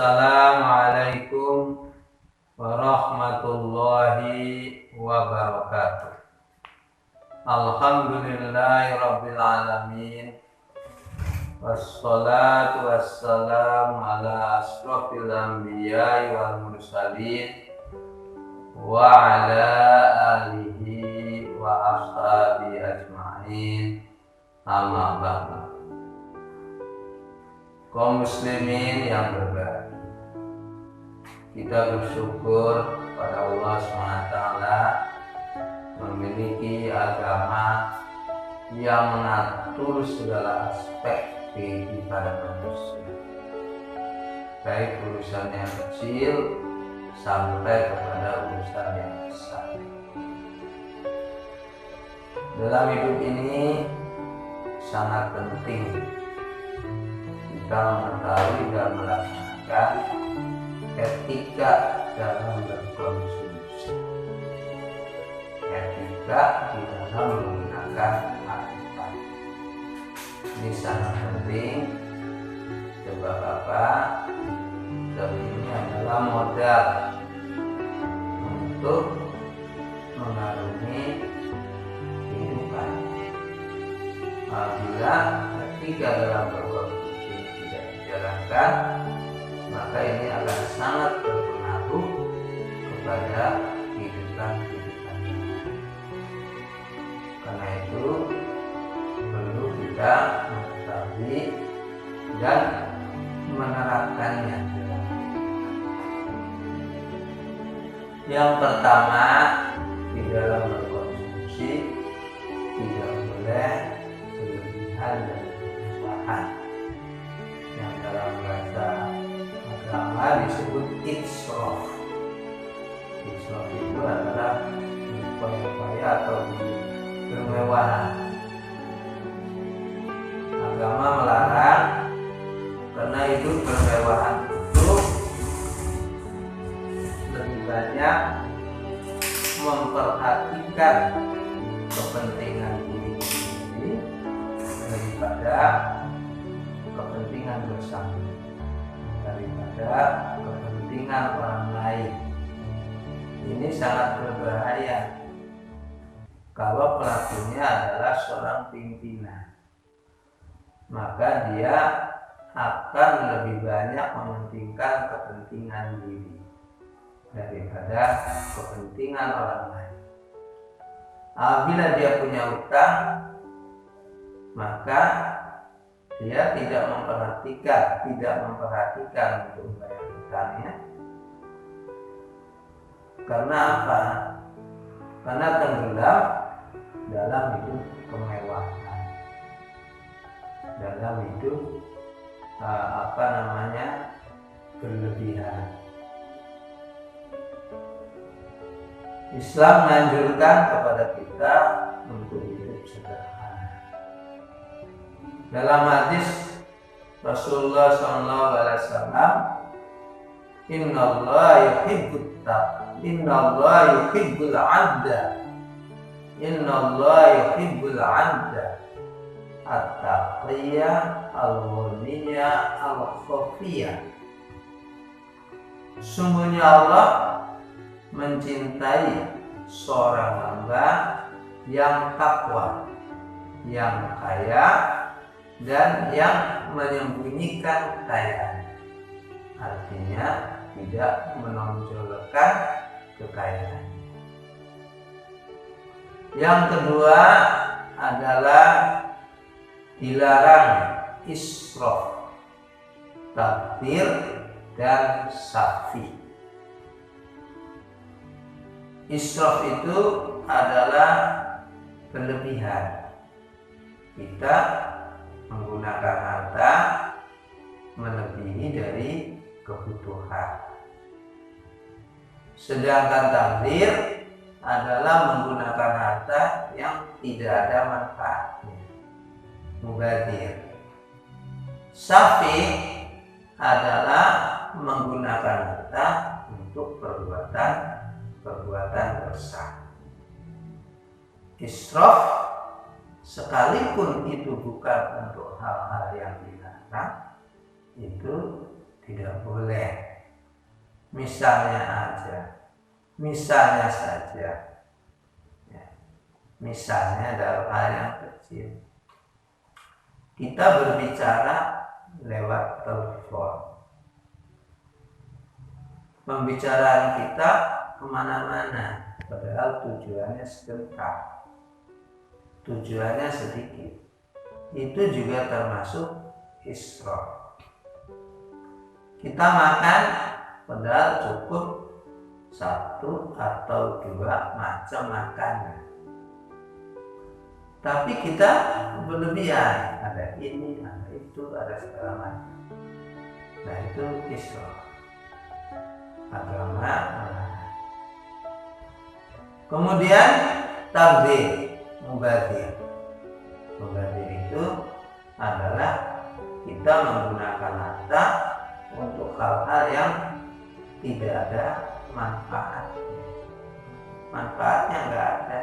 Assalamualaikum warahmatullahi wabarakatuh. Alhamdulillahirabbil alamin. Wassalatu wassalamu ala asrofil anbiya'i wal mursalin wa ala alihi wa ashabihi ajma'in. Amma ba'du. Kaum muslimin yang berbahagia, kita bersyukur pada Allah SWT memiliki agama yang mengatur segala aspek kehidupan manusia, baik urusan yang kecil sampai kepada urusan yang besar. Dalam hidup ini sangat penting kita mengetahui dan melaksanakan etika dalam berkonsumsi, etika di dalam menggunakan harta. Ini sangat penting. Sebab apa? Sebab ini adalah modal untuk mengarungi kehidupan. Apabila etika dalam berkonsumsi tidak dijalankan, maka ini akan sangat berpengaruh kepada kehidupan kita. Karena itu perlu kita mengetahui dan menerapkannya. Yang pertama, di dalam berkonsumsi tidak boleh berlebihan dan berlebihan. Yang dalam bahasa agama disebut israf. Israf itu adalah upaya-upaya atau kemewahan. Agama melarang, karena itu kemewahan itu lebih banyak memperhatikan kepentingan diri sendiri daripada kepentingan bersama, daripada kepentingan orang lain. Ini sangat berbahaya kalau pelakunya adalah seorang pimpinan, maka dia akan lebih banyak mementingkan kepentingan diri daripada kepentingan orang lain. Apabila dia punya utang, maka dia tidak memperhatikan untuk membayar utangnya. Karena apa? Karena tenggelam dalam hidup kemewahan, dalam hidup berlebihan. Islam menganjurkan kepada kita untuk hidup sederhana. Dalam hadis Rasulullah SAW, Innallaha yuhibbul 'abda at-taqiyya al-ghaniya al-khafiyya. Sungguhnya Allah mencintai seorang hamba yang takwa, yang kaya, dan yang menyembunyikan kekayaan. Artinya tidak menonjolkan kekayaan. Yang kedua adalah dilarang israf, tabdzir, dan safi. Israf itu adalah berlebihan. Kita menggunakan harta melebihi dari kebutuhan. Sedangkan tabdzir adalah menggunakan harta yang tidak ada manfaatnya, mubadzir. Safi adalah menggunakan harta untuk perbuatan dosa. Israf sekalipun itu bukan untuk hal-hal yang dilarang, itu tidak boleh. Misalnya saja, ya, misalnya dalam hal yang kecil, kita berbicara lewat telepon, pembicaraan kita kemana-mana, padahal tujuannya sebentar, tujuannya sedikit, itu juga termasuk israf. Kita makan padahal cukup 1 atau 2 macam makanan, tapi kita berlebihan, ada ini, ada itu, ada segala macam. Nah, itu israf. Agama melarang. Kemudian tabdzir, mubadzir. Mubadzir itu adalah kita menggunakan harta untuk hal-hal yang tidak ada manfaatnya. Manfaatnya nggak ada,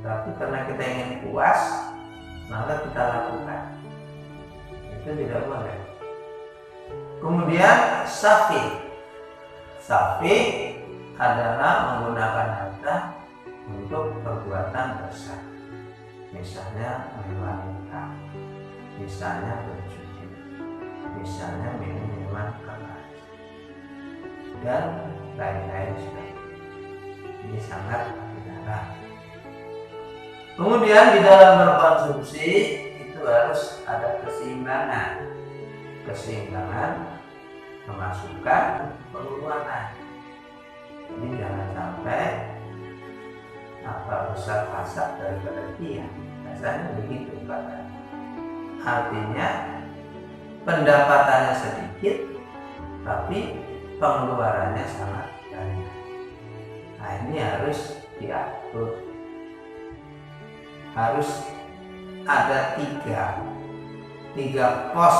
tapi karena kita ingin puas, maka kita lakukan. Itu tidak boleh. Kemudian safi adalah menggunakan harta untuk perbuatan dosa, misalnya wanita, misalnya berjudi, misalnya minum minuman keras, dan lain-lain sebagainya. Ini sangat dilarang. Kemudian di dalam berkonsumsi itu harus ada keseimbangan pemasukan, pengeluaran. Jadi jangan sampai besar pasak daripada tiang. Rasanya begitu Pak. Artinya pendapatannya sedikit, tapi pengeluarannya sangat banyak. Nah, ini harus diatur. Harus ada tiga pos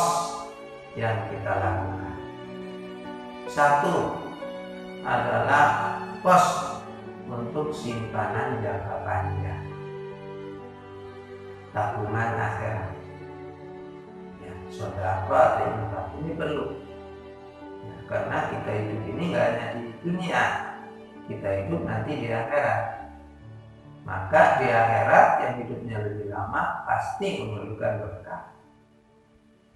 yang kita lakukan. 1 adalah pos untuk simpanan jangka panjang, tabungan akhirat. Ya, sedekah dan infak ini perlu. Ya, karena kita hidup ini nggak hanya di dunia, kita hidup nanti di akhirat. Maka di akhirat yang hidupnya lebih lama pasti memerlukan bekal.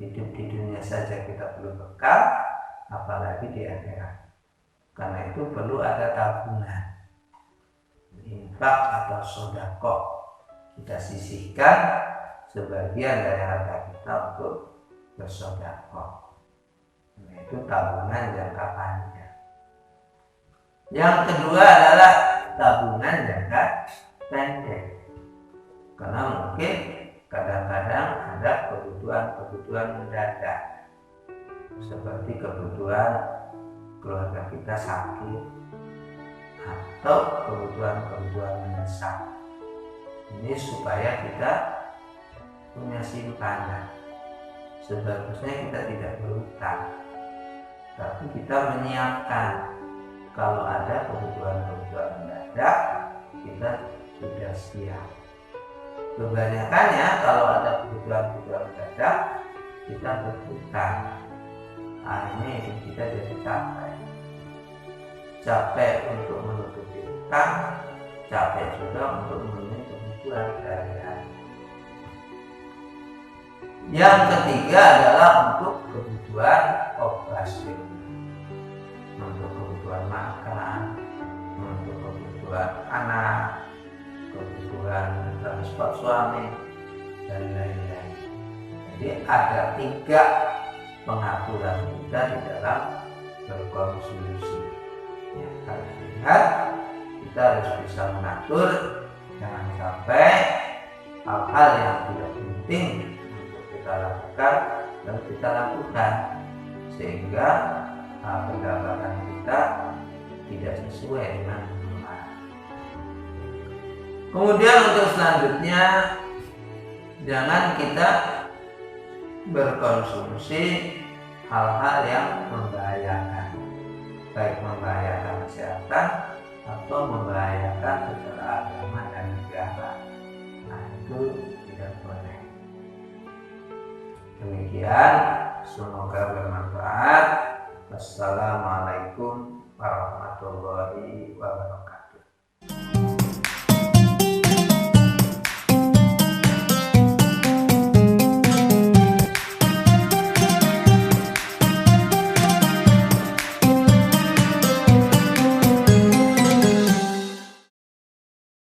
Hidup di dunia saja kita perlu bekal, apalagi di akhirat. Karena itu perlu ada tabungan, infak atau sedekah. Kita sisihkan sebagian dari harta kita untuk bersedekah. Nah, itu tabungan jangka panjang. Yang kedua adalah tabungan jangka pendek. Karena mungkin kadang-kadang ada kebutuhan mendadak, seperti kebutuhan keluarga kita sakit atau kebutuhan mendesak. Ini supaya kita punya simpanan. Sebagusnya kita tidak berhutang, tapi kita menyiapkan. Kalau ada kebutuhan mendadak, kita sudah siap. Kebanyakannya kalau ada kebutuhan mendadak, kita berhutang. Akhirnya hidup kita jadi capek untuk menutupi hutang, capek juga untuk memenuhi kebutuhan sehari-hari. Yang ketiga adalah untuk kebutuhan operasional, untuk kebutuhan makan, untuk kebutuhan anak, kebutuhan transport suami, dan lain-lain. Jadi ada 3 pengaturan kita di dalam berkonsumsi. Ya, harus lihat, kita harus bisa mengatur, jangan sampai hal-hal yang tidak penting untuk kita lakukan dan kita lakukan, sehingga pendapatan kita tidak sesuai dengan pengeluaran. Kemudian untuk selanjutnya, jangan kita berkonsumsi hal-hal yang membahayakan, baik membahayakan kesehatan atau membahayakan secara agama dan negara. Nah, itu tidak boleh. Demikian semoga bermanfaat. Wassalamualaikum warahmatullahi wabarakatuh.